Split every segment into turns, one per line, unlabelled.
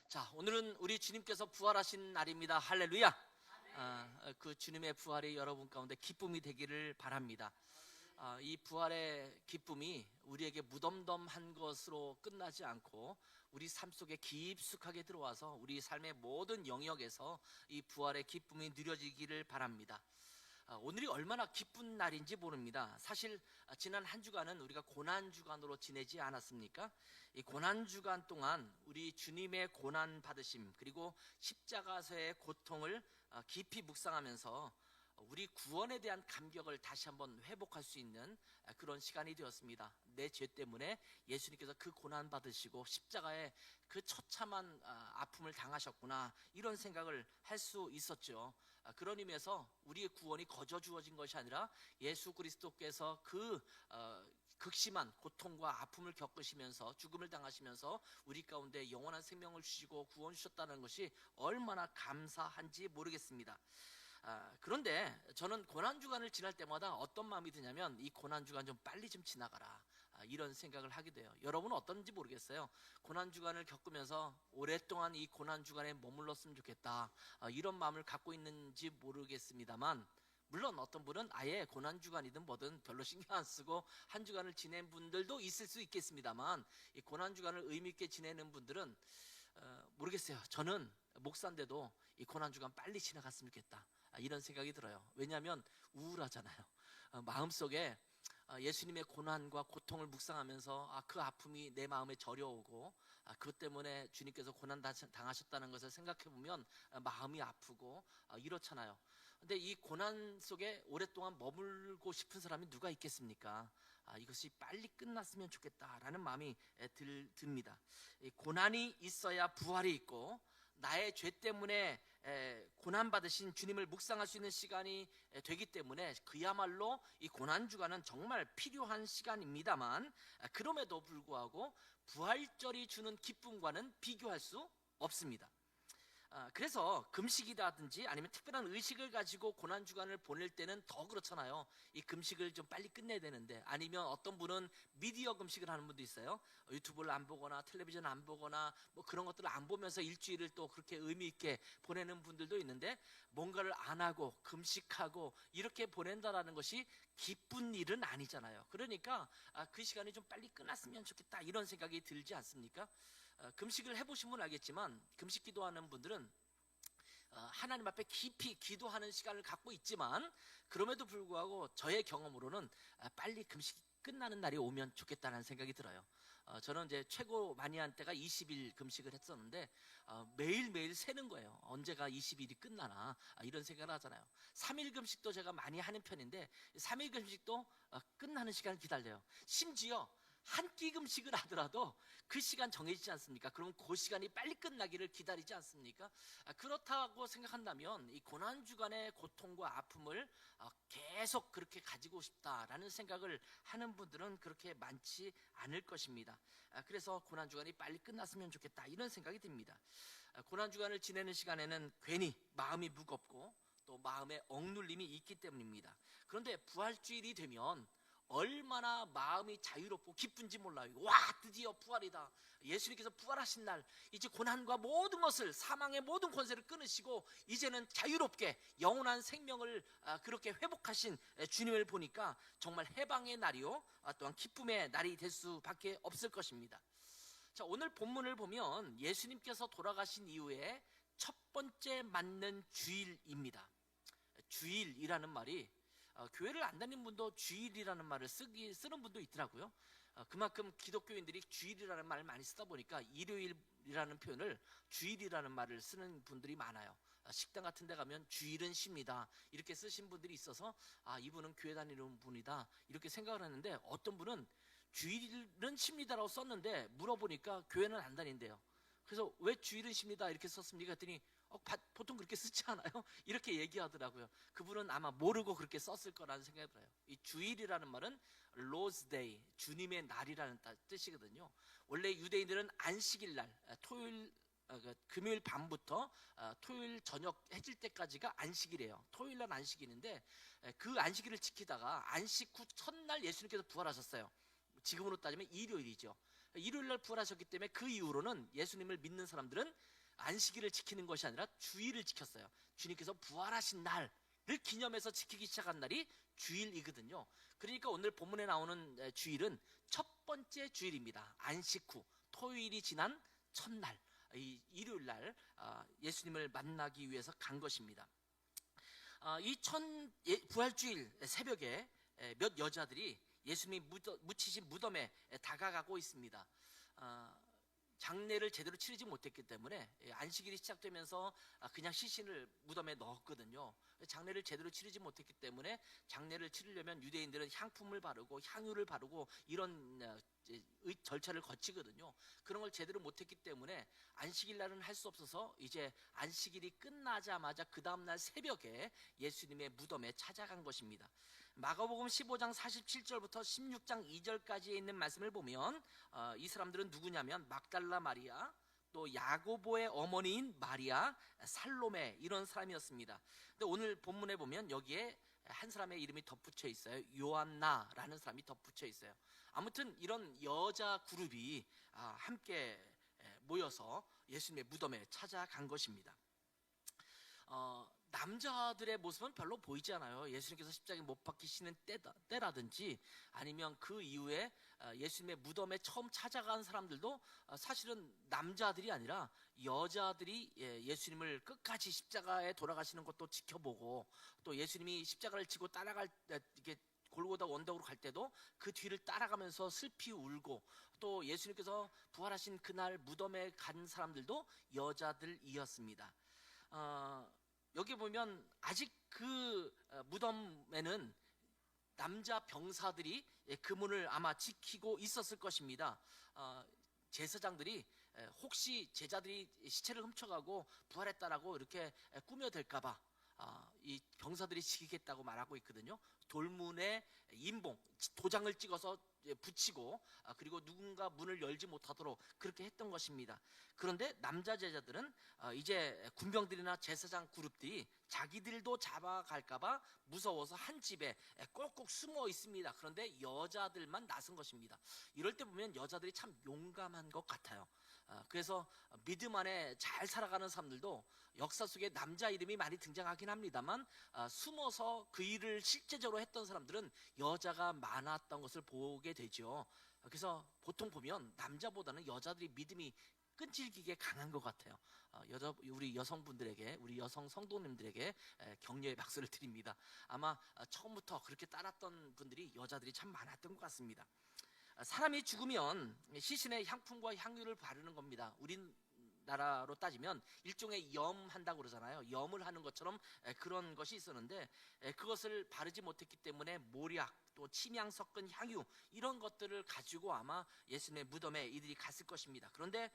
자, 오늘은 우리 주님께서 부활하신 날입니다. 할렐루야. 그 주님의 부활이 여러분 가운데 기쁨이 되기를 바랍니다. 이 부활의 기쁨이 우리에게 무덤덤한 것으로 끝나지 않고 우리 삶 속에 깊숙하게 들어와서 우리 삶의 모든 영역에서 이 부활의 기쁨이 누려지기를 바랍니다. 오늘이 얼마나 기쁜 날인지 모릅니다. 사실 지난 한 주간은 우리가 고난주간으로 지내지 않았습니까? 이 고난주간 동안 우리 주님의 고난 받으심 그리고 십자가에서의 고통을 깊이 묵상하면서 우리 구원에 대한 감격을 다시 한번 회복할 수 있는 그런 시간이 되었습니다. 내 죄 때문에 예수님께서 그 고난 받으시고 십자가에 그 처참한 아픔을 당하셨구나, 이런 생각을 할 수 있었죠. 그런 의미에서 우리의 구원이 거저 주어진 것이 아니라 예수 그리스도께서 그 극심한 고통과 아픔을 겪으시면서 죽음을 당하시면서 우리 가운데 영원한 생명을 주시고 구원 주셨다는 것이 얼마나 감사한지 모르겠습니다. 그런데 저는 고난주간을 지날 때마다 어떤 마음이 드냐면 이 고난주간 좀 빨리 좀 지나가라, 이런 생각을 하게 돼요. 여러분은 어떤지 모르겠어요. 고난주간을 겪으면서 오랫동안 이 고난주간에 머물렀으면 좋겠다, 이런 마음을 갖고 있는지 모르겠습니다만, 물론 어떤 분은 아예 고난주간이든 뭐든 별로 신경 안 쓰고 한 주간을 지낸 분들도 있을 수 있겠습니다만, 이 고난주간을 의미 있게 지내는 분들은 모르겠어요. 저는 목사인데도 이 고난주간 빨리 지나갔으면 좋겠다, 이런 생각이 들어요. 왜냐하면 우울하잖아요. 마음속에 예수님의 고난과 고통을 묵상하면서 그 아픔이 내 마음에 저려오고 그것 때문에 주님께서 고난 당하셨다는 것을 생각해보면 마음이 아프고 이렇잖아요. 근데 이 고난 속에 오랫동안 머물고 싶은 사람이 누가 있겠습니까? 이것이 빨리 끝났으면 좋겠다라는 마음이 듭니다. 고난이 있어야 부활이 있고, 나의 죄 때문에 고난받으신 주님을 묵상할 수 있는 시간이 되기 때문에 그야말로 이 고난주간은 정말 필요한 시간입니다만, 그럼에도 불구하고 부활절이 주는 기쁨과는 비교할 수 없습니다. 그래서 금식이라든지 아니면 특별한 의식을 가지고 고난주간을 보낼 때는 더 그렇잖아요. 이 금식을 좀 빨리 끝내야 되는데, 아니면 어떤 분은 미디어 금식을 하는 분도 있어요. 유튜브를 안 보거나 텔레비전 안 보거나 뭐 그런 것들을 안 보면서 일주일을 또 그렇게 의미 있게 보내는 분들도 있는데, 뭔가를 안 하고 금식하고 이렇게 보낸다라는 것이 기쁜 일은 아니잖아요. 그러니까 그 시간이 좀 빨리 끝났으면 좋겠다, 이런 생각이 들지 않습니까? 금식을 해보시면 알겠지만, 금식 기도하는 분들은 하나님 앞에 깊이 기도하는 시간을 갖고 있지만, 그럼에도 불구하고 저의 경험으로는 빨리 금식이 끝나는 날이 오면 좋겠다는 생각이 들어요. 저는 이제 최고 많이 한 때가 20일 금식을 했었는데, 매일매일 세는 거예요. 언제가 20일이 끝나나, 이런 생각을 하잖아요. 3일 금식도 제가 많이 하는 편인데, 3일 금식도 끝나는 시간을 기다려요. 심지어 한 끼 금식을 하더라도 그 시간 정해지지 않습니까? 그럼 그 시간이 빨리 끝나기를 기다리지 않습니까? 그렇다고 생각한다면 이 고난주간의 고통과 아픔을 계속 그렇게 가지고 싶다라는 생각을 하는 분들은 그렇게 많지 않을 것입니다. 그래서 고난주간이 빨리 끝났으면 좋겠다, 이런 생각이 듭니다. 고난주간을 지내는 시간에는 괜히 마음이 무겁고 또 마음에 억눌림이 있기 때문입니다. 그런데 부활주일이 되면 얼마나 마음이 자유롭고 기쁜지 몰라요. 와, 드디어 부활이다. 예수님께서 부활하신 날, 이제 고난과 모든 것을, 사망의 모든 권세를 끊으시고 이제는 자유롭게 영원한 생명을 그렇게 회복하신 주님을 보니까 정말 해방의 날이요, 또한 기쁨의 날이 될 수밖에 없을 것입니다. 자, 오늘 본문을 보면 예수님께서 돌아가신 이후에 첫 번째 맞는 주일입니다. 주일이라는 말이, 교회를 안 다니는 분도 주일이라는 말을 쓰는 분도 있더라고요. 그만큼 기독교인들이 주일이라는 말을 많이 쓰다 보니까 일요일이라는 표현을 주일이라는 말을 쓰는 분들이 많아요. 식당 같은 데 가면 주일은 쉽니다, 이렇게 쓰신 분들이 있어서 이분은 교회 다니는 분이다, 이렇게 생각을 했는데, 어떤 분은 주일은 쉽니다라고 썼는데 물어보니까 교회는 안 다닌대요. 그래서 왜 주일은 쉽니다 이렇게 썼습니까 했더니 보통 그렇게 쓰지 않아요? 이렇게 얘기하더라고요. 그분은 아마 모르고 그렇게 썼을 거라는 생각이 들어요. 이 주일이라는 말은 Lord's Day, 주님의 날이라는 뜻이거든요. 원래 유대인들은 안식일 날, 토요일, 금요일 밤부터 토요일 저녁 해질 때까지가 안식일이에요. 토요일 날 안식일인데, 그 안식일을 지키다가 안식 후 첫날 예수님께서 부활하셨어요. 지금으로 따지면 일요일이죠. 일요일 날 부활하셨기 때문에 그 이후로는 예수님을 믿는 사람들은 안식일을 지키는 것이 아니라 주일을 지켰어요. 주님께서 부활하신 날을 기념해서 지키기 시작한 날이 주일이거든요. 그러니까 오늘 본문에 나오는 주일은 첫 번째 주일입니다. 안식 후 토요일이 지난 첫날, 이 일요일 날 예수님을 만나기 위해서 간 것입니다. 이 부활주일 새벽에 몇 여자들이 예수님이 묻히신 무덤에 다가가고 있습니다. 장례를 제대로 치르지 못했기 때문에 안식일이 시작되면서 그냥 시신을 무덤에 넣었거든요. 장례를 제대로 치르지 못했기 때문에 장례를 치르려면 유대인들은 향품을 바르고 향유를 바르고 이런 절차를 거치거든요. 그런 걸 제대로 못했기 때문에 안식일 날은 할 수 없어서 이제 안식일이 끝나자마자 그 다음날 새벽에 예수님의 무덤에 찾아간 것입니다. 마가복음 15장 47절부터 16장 2절까지에 있는 말씀을 보면 이 사람들은 누구냐면 막달라 마리아, 또 야고보의 어머니인 마리아, 살로메 이런 사람이었습니다. 근데 오늘 본문에 보면 여기에 한 사람의 이름이 덧붙여 있어요. 요한나라는 사람이 덧붙여 있어요. 아무튼 이런 여자 그룹이 함께 모여서 예수님의 무덤에 찾아간 것입니다. 남자들의 모습은 별로 보이지 않아요. 예수님께서 십자가에 못 박히시는 때라든지 아니면 그 이후에 예수님의 무덤에 처음 찾아간 사람들도 사실은 남자들이 아니라 여자들이 예수님을 끝까지 십자가에 돌아가시는 것도 지켜보고, 또 예수님이 십자가를 지고 따라갈 이렇게 골고다 언덕으로 갈 때도 그 뒤를 따라가면서 슬피 울고, 또 예수님께서 부활하신 그날 무덤에 간 사람들도 여자들이었습니다. 여기 보면 아직 그 무덤에는 남자 병사들이 그 문을 아마 지키고 있었을 것입니다. 제사장들이 혹시 제자들이 시체를 훔쳐가고 부활했다라고 이렇게 꾸며댈까봐 이 병사들이 지키겠다고 말하고 있거든요. 돌문에 인봉, 도장을 찍어서 붙이고 그리고 누군가 문을 열지 못하도록 그렇게 했던 것입니다. 그런데 남자 제자들은 이제 군병들이나 제사장 그룹들이 자기들도 잡아갈까봐 무서워서 한 집에 꼭꼭 숨어 있습니다. 그런데 여자들만 나선 것입니다. 이럴 때 보면 여자들이 참 용감한 것 같아요. 그래서 믿음 안에 잘 살아가는 사람들도 역사 속에 남자 이름이 많이 등장하긴 합니다만 숨어서 그 일을 실제적으로 했던 사람들은 여자가 많았던 것을 보게 되죠. 그래서 보통 보면 남자보다는 여자들이 믿음이 끈질기게 강한 것 같아요. 우리 여성분들에게, 우리 여성 성도님들에게 격려의 박수를 드립니다. 아마 처음부터 그렇게 따랐던 분들이 여자들이 참 많았던 것 같습니다. 사람이 죽으면 시신에 향품과 향유를 바르는 겁니다. 우리나라로 따지면 일종의 염한다고 그러잖아요. 염을 하는 것처럼 그런 것이 있었는데 그것을 바르지 못했기 때문에 모략, 또 침향 섞은 향유 이런 것들을 가지고 아마 예수님의 무덤에 이들이 갔을 것입니다. 그런데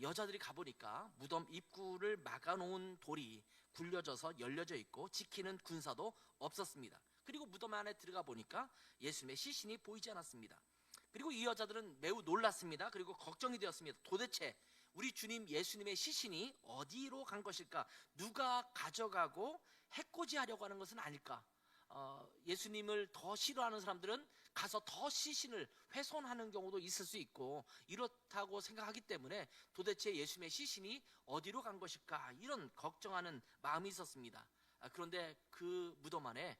여자들이 가보니까 무덤 입구를 막아놓은 돌이 굴려져서 열려져 있고 지키는 군사도 없었습니다. 그리고 무덤 안에 들어가 보니까 예수님의 시신이 보이지 않았습니다. 그리고 이 여자들은 매우 놀랐습니다. 그리고 걱정이 되었습니다. 도대체 우리 주님 예수님의 시신이 어디로 간 것일까? 누가 가져가고 해코지하려고 하는 것은 아닐까? 예수님을 더 싫어하는 사람들은 가서 더 시신을 훼손하는 경우도 있을 수 있고, 이렇다고 생각하기 때문에 도대체 예수님의 시신이 어디로 간 것일까? 이런 걱정하는 마음이 있었습니다. 그런데 그 무덤 안에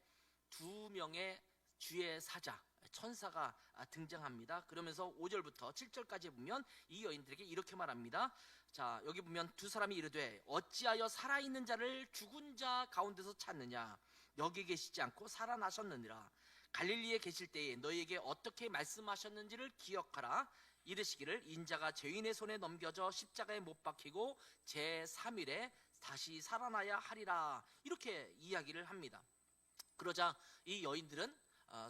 2명의 주의 사자, 천사가 등장합니다. 그러면서 5절부터 7절까지 보면 이 여인들에게 이렇게 말합니다. 자, 여기 보면 두 사람이 이르되 어찌하여 살아있는 자를 죽은 자 가운데서 찾느냐? 여기 계시지 않고 살아나셨느니라. 갈릴리에 계실 때에 너희에게 어떻게 말씀하셨는지를 기억하라. 이르시기를 인자가 죄인의 손에 넘겨져 십자가에 못 박히고 제3일에 다시 살아나야 하리라. 이렇게 이야기를 합니다. 그러자 이 여인들은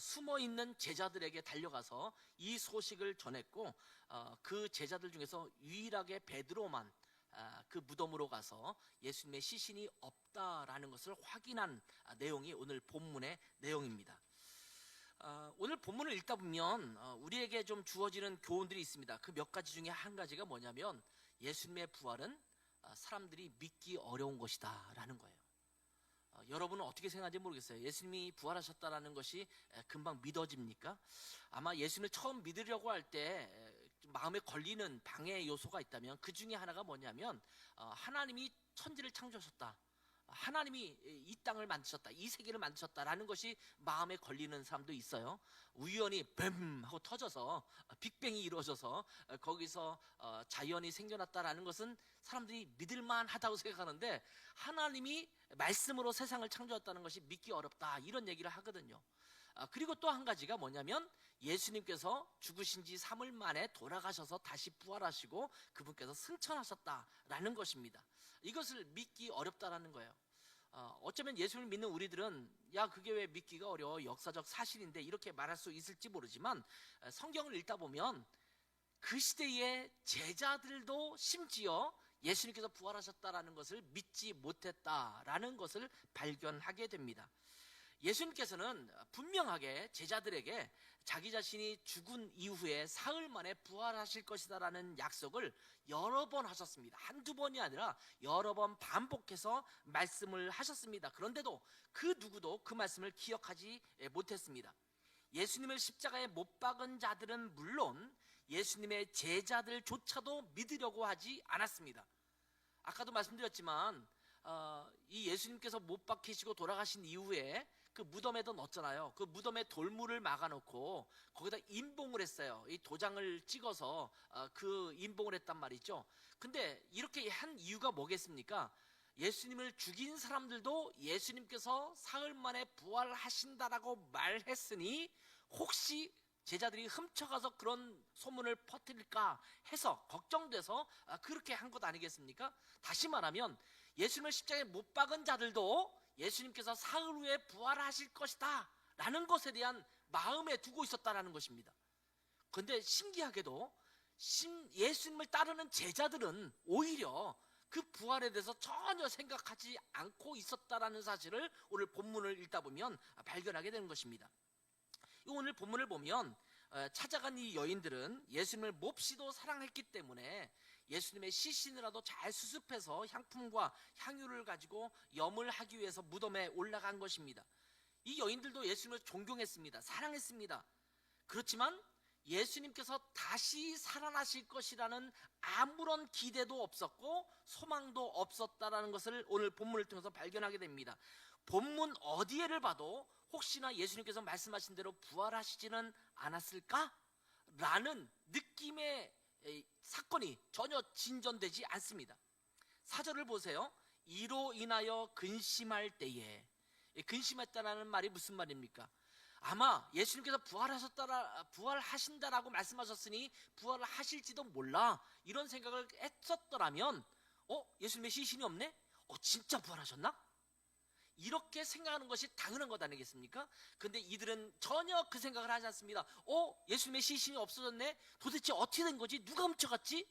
숨어있는 제자들에게 달려가서 이 소식을 전했고, 그 제자들 중에서 유일하게 베드로만 그 무덤으로 가서 예수님의 시신이 없다라는 것을 확인한 내용이 오늘 본문의 내용입니다. 오늘 본문을 읽다 보면 우리에게 좀 주어지는 교훈들이 있습니다. 그 몇 가지 중에 한 가지가 뭐냐면 예수님의 부활은 사람들이 믿기 어려운 것이다 라는 거예요. 여러분은 어떻게 생각하는지 모르겠어요. 예수님이 부활하셨다라는 것이 금방 믿어집니까? 아마 예수님을 처음 믿으려고 할 때 마음에 걸리는 방해 요소가 있다면 그 중에 하나가 뭐냐면 하나님이 천지를 창조하셨다, 하나님이 이 땅을 만드셨다, 이 세계를 만드셨다라는 것이 마음에 걸리는 사람도 있어요. 우연히 뱀 하고 터져서 빅뱅이 이루어져서 거기서 자연이 생겨났다라는 것은 사람들이 믿을만 하다고 생각하는데, 하나님이 말씀으로 세상을 창조했다는 것이 믿기 어렵다, 이런 얘기를 하거든요. 그리고 또 한 가지가 뭐냐면 예수님께서 죽으신 지 3일 만에 돌아가셔서 다시 부활하시고 그분께서 승천하셨다라는 것입니다. 이것을 믿기 어렵다라는 거예요. 어쩌면 예수를 믿는 우리들은 야, 그게 왜 믿기가 어려워, 역사적 사실인데, 이렇게 말할 수 있을지 모르지만 성경을 읽다 보면 그 시대의 제자들도 심지어 예수님께서 부활하셨다라는 것을 믿지 못했다라는 것을 발견하게 됩니다. 예수님께서는 분명하게 제자들에게 자기 자신이 죽은 이후에 사흘 만에 부활하실 것이다라는 약속을 여러 번 하셨습니다. 한두 번이 아니라 여러 번 반복해서 말씀을 하셨습니다. 그런데도 그 누구도 그 말씀을 기억하지 못했습니다. 예수님을 십자가에 못 박은 자들은 물론 예수님의 제자들조차도 믿으려고 하지 않았습니다. 아까도 말씀드렸지만 이 예수님께서 못 박히시고 돌아가신 이후에 그 무덤에도 넣었잖아요. 그 무덤에 돌물을 막아놓고 거기다 인봉을 했어요. 이 도장을 찍어서 그 인봉을 했단 말이죠. 근데 이렇게 한 이유가 뭐겠습니까? 예수님을 죽인 사람들도 예수님께서 사흘 만에 부활하신다라고 말했으니 혹시 제자들이 훔쳐가서 그런 소문을 퍼뜨릴까 해서 걱정돼서 그렇게 한 것 아니겠습니까? 다시 말하면 예수님을 십자가에 못 박은 자들도 예수님께서 사흘 후에 부활하실 것이다 라는 것에 대한 마음에 두고 있었다라는 것입니다. 그런데 신기하게도 예수님을 따르는 제자들은 오히려 그 부활에 대해서 전혀 생각하지 않고 있었다라는 사실을 오늘 본문을 읽다 보면 발견하게 되는 것입니다. 오늘 본문을 보면 찾아간 이 여인들은 예수님을 몹시도 사랑했기 때문에 예수님의 시신이라도 잘 수습해서 향품과 향유를 가지고 염을 하기 위해서 무덤에 올라간 것입니다. 이 여인들도 예수님을 존경했습니다. 사랑했습니다. 그렇지만 예수님께서 다시 살아나실 것이라는 아무런 기대도 없었고 소망도 없었다라는 것을 오늘 본문을 통해서 발견하게 됩니다. 본문 어디에를 봐도 혹시나 예수님께서 말씀하신 대로 부활하시지는 않았을까? 라는 느낌의 사건이 전혀 진전되지 않습니다. 4절을 보세요. 이로 인하여 근심할 때에, 근심했다라는 말이 무슨 말입니까? 아마 예수님께서 부활하신다라고 말씀하셨으니 부활을 하실지도 몰라, 이런 생각을 했었더라면 예수님의 시신이 없네? 진짜 부활하셨나? 이렇게 생각하는 것이 당연한 것 아니겠습니까? 근데 이들은 전혀 그 생각을 하지 않습니다. 예수님의 시신이 없어졌네? 도대체 어떻게 된 거지? 누가 훔쳐갔지?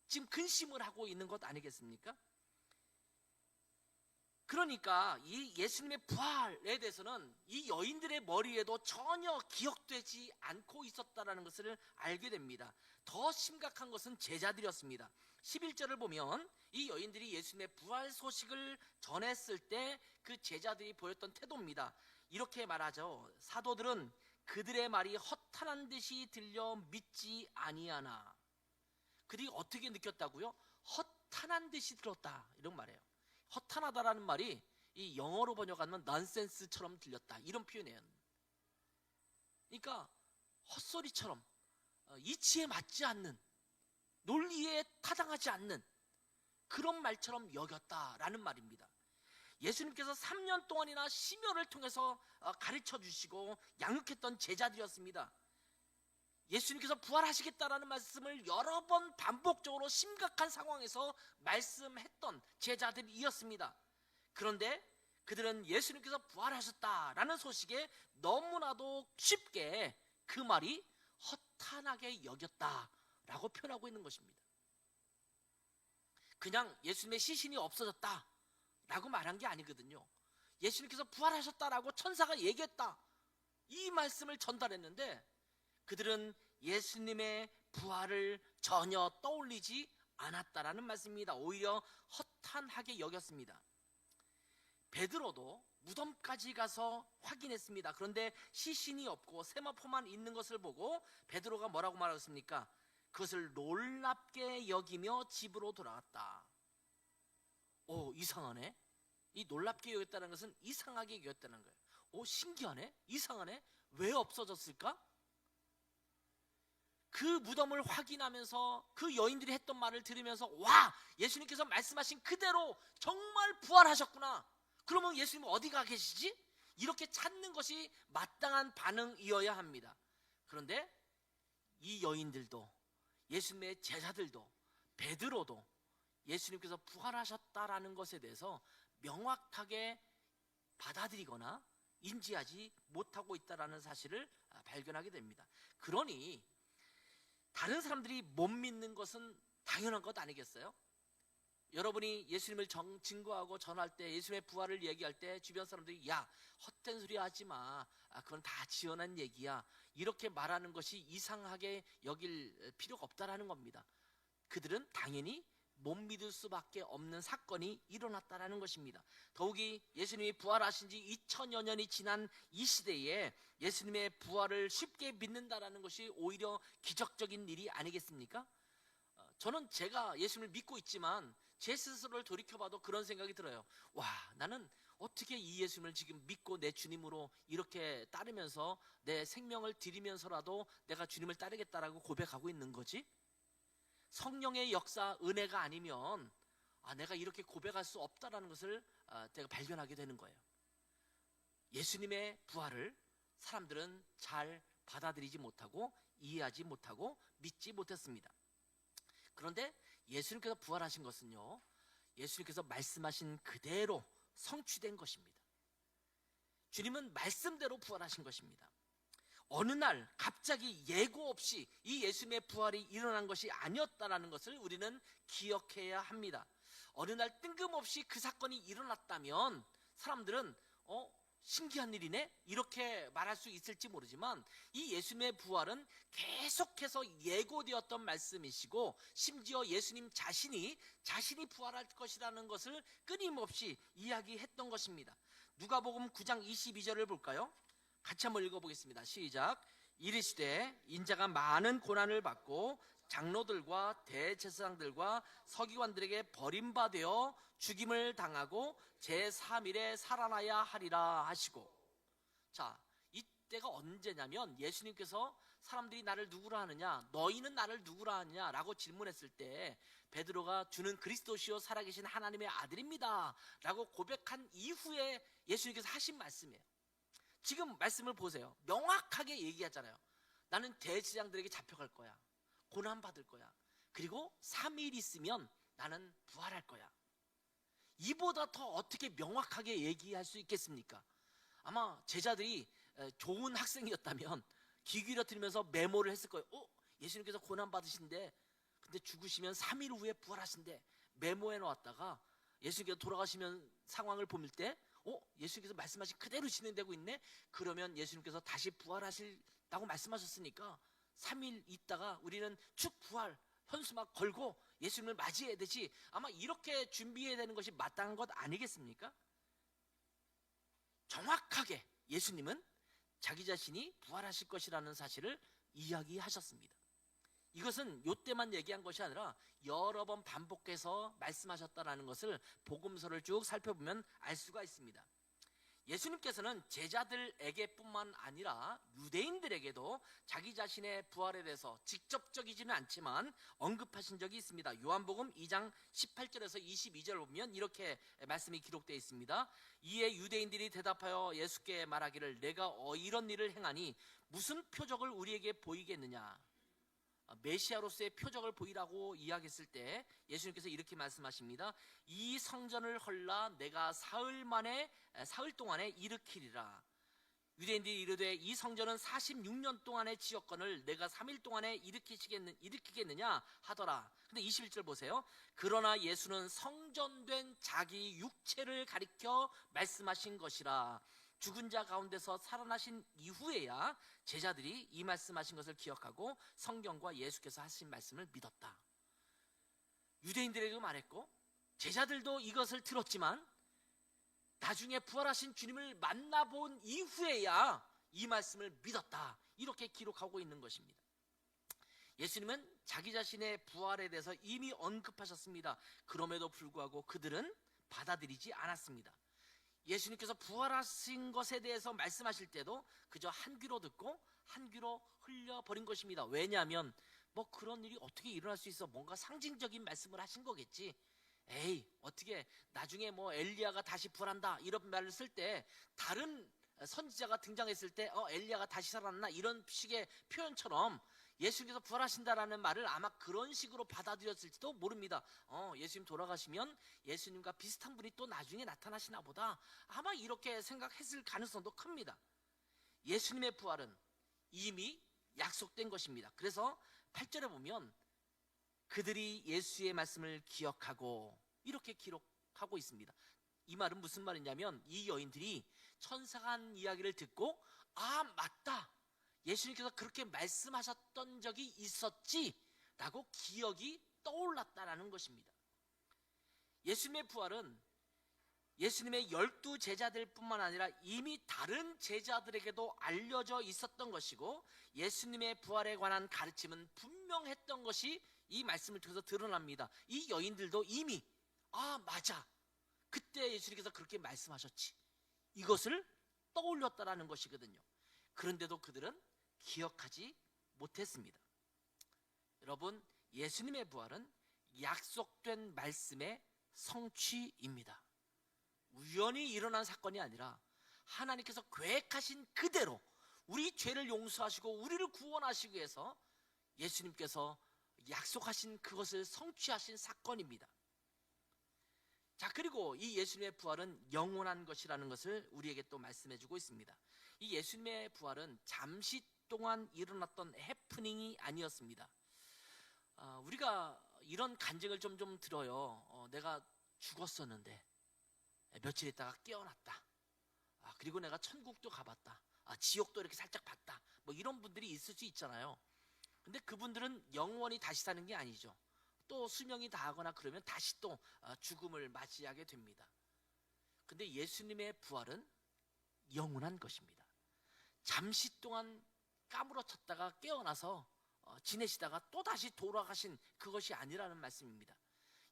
지금 근심을 하고 있는 것 아니겠습니까? 그러니까 이 예수님의 부활에 대해서는 이 여인들의 머리에도 전혀 기억되지 않고 있었다는 것을 알게 됩니다. 더 심각한 것은 제자들이었습니다. 11절을 보면 이 여인들이 예수님의 부활 소식을 전했을 때 그 제자들이 보였던 태도입니다. 이렇게 말하죠. 사도들은 그들의 말이 허탄한 듯이 들려 믿지 아니하나. 그들이 어떻게 느꼈다고요? 허탄한 듯이 들었다, 이런 말이에요. 허탄하다라는 말이 이 영어로 번역하면 넌센스처럼 들렸다, 이런 표현이에요. 그러니까 헛소리처럼, 이치에 맞지 않는, 논리에 타당하지 않는 그런 말처럼 여겼다라는 말입니다. 예수님께서 3년 동안이나 심혈을 통해서 가르쳐 주시고 양육했던 제자들이었습니다. 예수님께서 부활하시겠다라는 말씀을 여러 번 반복적으로 심각한 상황에서 말씀했던 제자들이었습니다. 그런데 그들은 예수님께서 부활하셨다라는 소식에 너무나도 쉽게 그 말이 허탄하게 여겼다라고 표현하고 있는 것입니다. 그냥 예수님의 시신이 없어졌다라고 말한 게 아니거든요. 예수님께서 부활하셨다라고 천사가 얘기했다, 이 말씀을 전달했는데 그들은 예수님의 부활을 전혀 떠올리지 않았다라는 말씀입니다. 오히려 허탄하게 여겼습니다. 베드로도 무덤까지 가서 확인했습니다. 그런데 시신이 없고 세마포만 있는 것을 보고 베드로가 뭐라고 말하겠습니까? 그것을 놀랍게 여기며 집으로 돌아갔다. 오, 이상하네. 이 놀랍게 여겼다는 것은 이상하게 여겼다는 거예요. 오, 신기하네. 이상하네. 왜 없어졌을까? 그 무덤을 확인하면서 그 여인들이 했던 말을 들으면서, 와, 예수님께서 말씀하신 그대로 정말 부활하셨구나. 그러면 예수님은 어디가 계시지? 이렇게 찾는 것이 마땅한 반응이어야 합니다. 그런데 이 여인들도, 예수님의 제자들도, 베드로도 예수님께서 부활하셨다라는 것에 대해서 명확하게 받아들이거나 인지하지 못하고 있다는 사실을 발견하게 됩니다. 그러니 다른 사람들이 못 믿는 것은 당연한 것 아니겠어요? 여러분이 예수님을 증거하고 전할 때, 예수님의 부활을 얘기할 때 주변 사람들이, 야, 헛된 소리 하지 마, 그건 다 지어낸 얘기야, 이렇게 말하는 것이 이상하게 여길 필요가 없다라는 겁니다. 그들은 당연히 못 믿을 수밖에 없는 사건이 일어났다라는 것입니다. 더욱이 예수님이 부활하신 지 2000여 년이 지난 이 시대에 예수님의 부활을 쉽게 믿는다라는 것이 오히려 기적적인 일이 아니겠습니까? 저는 제가 예수님을 믿고 있지만 제 스스로를 돌이켜봐도 그런 생각이 들어요. 와, 나는 어떻게 이 예수님을 지금 믿고 내 주님으로 이렇게 따르면서 내 생명을 드리면서라도 내가 주님을 따르겠다라고 고백하고 있는 거지? 성령의 역사, 은혜가 아니면 내가 이렇게 고백할 수 없다라는 것을 제가 발견하게 되는 거예요. 예수님의 부활을 사람들은 잘 받아들이지 못하고 이해하지 못하고 믿지 못했습니다. 그런데 예수님께서 부활하신 것은요, 예수님께서 말씀하신 그대로 성취된 것입니다. 주님은 말씀대로 부활하신 것입니다. 어느 날 갑자기 예고 없이 이 예수님의 부활이 일어난 것이 아니었다라는 것을 우리는 기억해야 합니다. 어느 날 뜬금없이 그 사건이 일어났다면 사람들은 신기한 일이네? 이렇게 말할 수 있을지 모르지만 이 예수님의 부활은 계속해서 예고되었던 말씀이시고, 심지어 예수님 자신이 부활할 것이라는 것을 끊임없이 이야기했던 것입니다. 누가복음 9장 22절을 볼까요? 같이 한번 읽어보겠습니다. 시작. 이르시되 인자가 많은 고난을 받고 장로들과 대제사장들과 서기관들에게 버림받아 죽임을 당하고 제3일에 살아나야 하리라 하시고. 자, 이때가 언제냐면 예수님께서 사람들이 나를 누구라 하느냐, 너희는 나를 누구라 하느냐 라고 질문했을 때 베드로가 주는 그리스도시요 살아계신 하나님의 아들입니다 라고 고백한 이후에 예수님께서 하신 말씀이에요. 지금 말씀을 보세요. 명확하게 얘기하잖아요. 나는 대제사장들에게 잡혀갈 거야, 고난받을 거야, 그리고 3일 있으면 나는 부활할 거야. 이보다 더 어떻게 명확하게 얘기할 수 있겠습니까? 아마 제자들이 좋은 학생이었다면 귀 기울여 들으면서 메모를 했을 거예요. 예수님께서 고난받으신데, 근데 죽으시면 3일 후에 부활하신대, 메모해 놓았다가 예수님께서 돌아가시면 상황을 볼 때 예수님께서 말씀하신 그대로 진행되고 있네? 그러면 예수님께서 다시 부활하신다고 말씀하셨으니까 3일 있다가 우리는 축 부활 현수막 걸고 예수님을 맞이해야 되지, 아마 이렇게 준비해야 되는 것이 마땅한 것 아니겠습니까? 정확하게 예수님은 자기 자신이 부활하실 것이라는 사실을 이야기하셨습니다. 이것은 이때만 얘기한 것이 아니라 여러 번 반복해서 말씀하셨다는 것을 복음서를 쭉 살펴보면 알 수가 있습니다. 예수님께서는 제자들에게뿐만 아니라 유대인들에게도 자기 자신의 부활에 대해서 직접적이지는 않지만 언급하신 적이 있습니다. 요한복음 2장 18절에서 22절을 보면 이렇게 말씀이 기록되어 있습니다. 이에 유대인들이 대답하여 예수께 말하기를, 내가 이런 일을 행하니 무슨 표적을 우리에게 보이겠느냐. 메시아로서의 표적을 보이라고 이야기했을 때 예수님께서 이렇게 말씀하십니다. 이 성전을 헐라 내가 사흘 동안에 일으키리라. 유대인들이 이르되 이 성전은 46년 동안의 지역권을 내가 3일 동안에 일으키겠느냐 하더라. 근데 21절 보세요. 그러나 예수는 성전된 자기 육체를 가리켜 말씀하신 것이라. 죽은 자 가운데서 살아나신 이후에야 제자들이 이 말씀하신 것을 기억하고 성경과 예수께서 하신 말씀을 믿었다. 유대인들에게도 말했고 제자들도 이것을 들었지만 나중에 부활하신 주님을 만나본 이후에야 이 말씀을 믿었다, 이렇게 기록하고 있는 것입니다. 예수님은 자기 자신의 부활에 대해서 이미 언급하셨습니다. 그럼에도 불구하고 그들은 받아들이지 않았습니다. 예수님께서 부활하신 것에 대해서 말씀하실 때도 그저 한 귀로 듣고 한 귀로 흘려버린 것입니다. 왜냐하면 뭐 그런 일이 어떻게 일어날 수 있어, 뭔가 상징적인 말씀을 하신 거겠지. 에이, 어떻게 나중에 뭐 엘리야가 다시 부활한다, 이런 말을 쓸 때 다른 선지자가 등장했을 때 엘리야가 다시 살아났나, 이런 식의 표현처럼 예수님께서 부활하신다라는 말을 아마 그런 식으로 받아들였을지도 모릅니다. 예수님 돌아가시면 예수님과 비슷한 분이 또 나중에 나타나시나 보다, 아마 이렇게 생각했을 가능성도 큽니다. 예수님의 부활은 이미 약속된 것입니다. 그래서 8절에 보면 그들이 예수의 말씀을 기억하고, 이렇게 기록하고 있습니다. 이 말은 무슨 말이냐면, 이 여인들이 천사가 한 이야기를 듣고 아, 맞다, 예수님께서 그렇게 말씀하셨던 적이 있었지 라고 기억이 떠올랐다라는 것입니다. 예수님의 부활은 예수님의 12 제자들 뿐만 아니라 이미 다른 제자들에게도 알려져 있었던 것이고, 예수님의 부활에 관한 가르침은 분명했던 것이 이 말씀을 통해서 드러납니다. 이 여인들도 이미 아, 맞아, 그때 예수님께서 그렇게 말씀하셨지, 이것을 떠올렸다라는 것이거든요. 그런데도 그들은 기억하지 못했습니다. 여러분, 예수님의 부활은 약속된 말씀의 성취입니다. 우연히 일어난 사건이 아니라 하나님께서 계획하신 그대로 우리 죄를 용서하시고 우리를 구원하시기 위해서 예수님께서 약속하신 그것을 성취하신 사건입니다. 자, 그리고 이 예수님의 부활은 영원한 것이라는 것을 우리에게 또 말씀해 주고 있습니다. 이 예수님의 부활은 잠시 동안 일어났던 해프닝이 아니었습니다. 우리가 이런 간증을 좀 들어요. 내가 죽었었는데 며칠 있다가 깨어났다. 그리고 내가 천국도 가봤다. 지옥도 이렇게 살짝 봤다. 뭐 이런 분들이 있을 수 있잖아요. 근데 그분들은 영원히 다시 사는 게 아니죠. 또 수명이 다하거나 그러면 다시 또 죽음을 맞이하게 됩니다. 근데 예수님의 부활은 영원한 것입니다. 잠시 동안 까무러쳤다가 깨어나서 지내시다가 또 다시 돌아가신 그것이 아니라는 말씀입니다.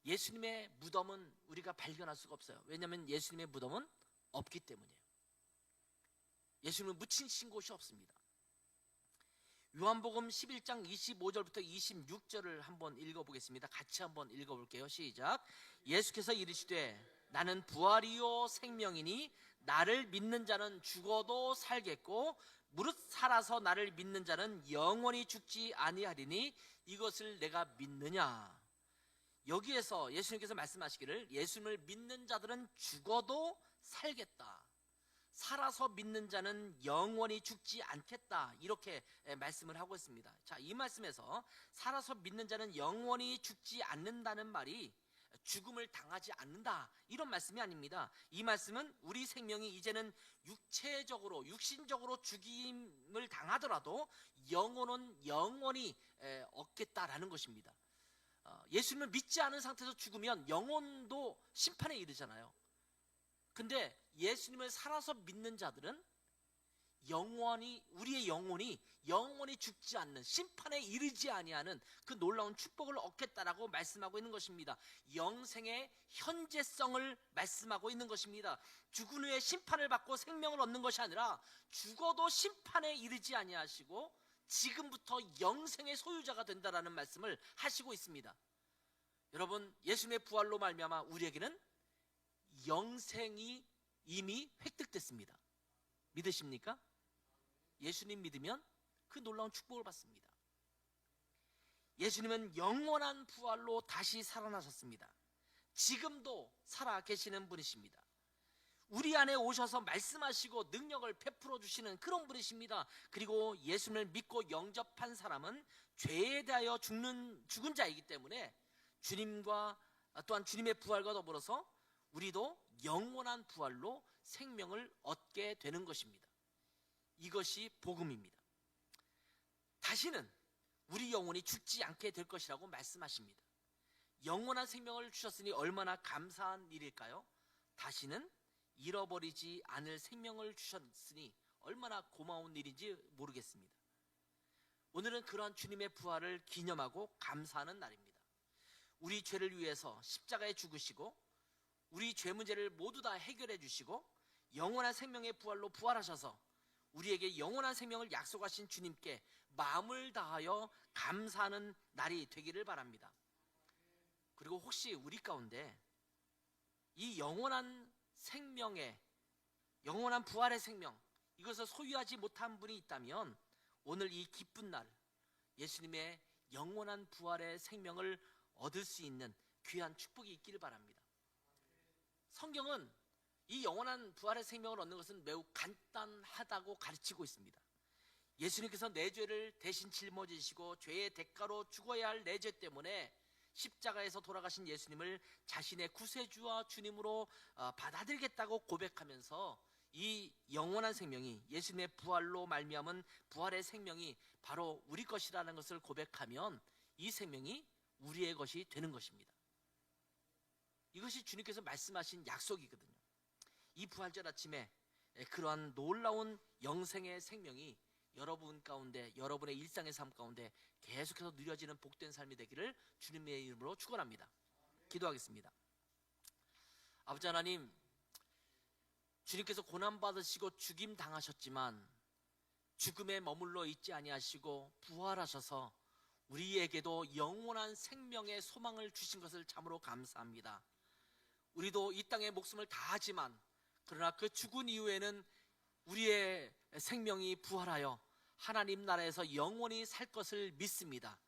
예수님의 무덤은 우리가 발견할 수가 없어요. 왜냐하면 예수님의 무덤은 없기 때문이에요. 예수님은 묻히신 곳이 없습니다. 요한복음 11장 25절부터 26절을 한번 읽어보겠습니다. 같이 한번 읽어볼게요. 시작. 예수께서 이르시되 나는 부활이요 생명이니 나를 믿는 자는 죽어도 살겠고 무릇 살아서 나를 믿는 자는 영원히 죽지 아니하리니 이것을 내가 믿느냐. 여기에서 예수님께서 말씀하시기를 예수님을 믿는 자들은 죽어도 살겠다, 살아서 믿는 자는 영원히 죽지 않겠다, 이렇게 말씀을 하고 있습니다. 자, 이 말씀에서 살아서 믿는 자는 영원히 죽지 않는다는 말이 죽음을 당하지 않는다, 이런 말씀이 아닙니다. 이 말씀은 우리 생명이 이제는 육체적으로 육신적으로 죽임을 당하더라도 영혼은 영원히 얻겠다라는 것입니다. 예수님을 믿지 않은 상태에서 죽으면 영혼도 심판에 이르잖아요. 근데 예수님을 살아서 믿는 자들은 우리의 영혼이 영원히 죽지 않는, 심판에 이르지 아니하는 그 놀라운 축복을 얻겠다라고 말씀하고 있는 것입니다. 영생의 현재성을 말씀하고 있는 것입니다. 죽은 후에 심판을 받고 생명을 얻는 것이 아니라 죽어도 심판에 이르지 아니하시고 지금부터 영생의 소유자가 된다라는 말씀을 하시고 있습니다. 여러분, 예수님의 부활로 말미암아 우리에게는 영생이 이미 획득됐습니다. 믿으십니까? 예수님 믿으면 그 놀라운 축복을 받습니다. 예수님은 영원한 부활로 다시 살아나셨습니다. 지금도 살아 계시는 분이십니다. 우리 안에 오셔서 말씀하시고 능력을 베풀어 주시는 그런 분이십니다. 그리고 예수님을 믿고 영접한 사람은 죄에 대하여 죽은 자이기 때문에 주님과 또한 주님의 부활과 더불어서 우리도 영원한 부활로 생명을 얻게 되는 것입니다. 이것이 복음입니다. 다시는 우리 영혼이 죽지 않게 될 것이라고 말씀하십니다. 영원한 생명을 주셨으니 얼마나 감사한 일일까요? 다시는 잃어버리지 않을 생명을 주셨으니 얼마나 고마운 일인지 모르겠습니다. 오늘은 그러한 주님의 부활을 기념하고 감사하는 날입니다. 우리 죄를 위해서 십자가에 죽으시고 우리 죄 문제를 모두 다 해결해 주시고 영원한 생명의 부활로 부활하셔서 우리에게 영원한 생명을 약속하신 주님께 마음을 다하여 감사하는 날이 되기를 바랍니다. 그리고 혹시 우리 가운데 이 영원한 생명의, 영원한 부활의 생명, 이것을 소유하지 못한 분이 있다면 오늘 이 기쁜 날 예수님의 영원한 부활의 생명을 얻을 수 있는 귀한 축복이 있기를 바랍니다. 성경은 이 영원한 부활의 생명을 얻는 것은 매우 간단하다고 가르치고 있습니다. 예수님께서 내 죄를 대신 짊어지시고 죄의 대가로 죽어야 할 내 죄 때문에 십자가에서 돌아가신 예수님을 자신의 구세주와 주님으로 받아들이겠다고 고백하면서 이 영원한 생명이, 예수님의 부활로 말미암은 부활의 생명이 바로 우리 것이라는 것을 고백하면 이 생명이 우리의 것이 되는 것입니다. 이것이 주님께서 말씀하신 약속이거든요. 이 부활절 아침에 그러한 놀라운 영생의 생명이 여러분 가운데, 여러분의 일상의 삶 가운데 계속해서 누려지는 복된 삶이 되기를 주님의 이름으로 축원합니다. 기도하겠습니다. 아버지 하나님, 주님께서 고난받으시고 죽임 당하셨지만 죽음에 머물러 있지 아니하시고 부활하셔서 우리에게도 영원한 생명의 소망을 주신 것을 참으로 감사합니다. 우리도 이 땅에 목숨을 다하지만 그러나 그 죽은 이후에는 우리의 생명이 부활하여 하나님 나라에서 영원히 살 것을 믿습니다.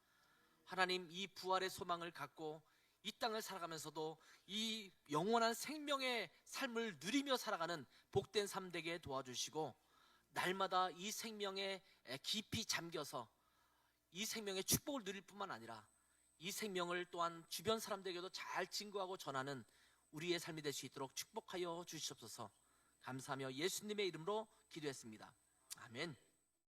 하나님, 이 부활의 소망을 갖고 이 땅을 살아가면서도 이 영원한 생명의 삶을 누리며 살아가는 복된 삶 되게 도와주시고 날마다 이 생명에 깊이 잠겨서 이 생명의 축복을 누릴 뿐만 아니라 이 생명을 또한 주변 사람들에게도 잘 증거하고 전하는 우리의 삶이 될 수 있도록 축복하여 주시옵소서. 감사하며 예수님의 이름으로 기도했습니다. 아멘.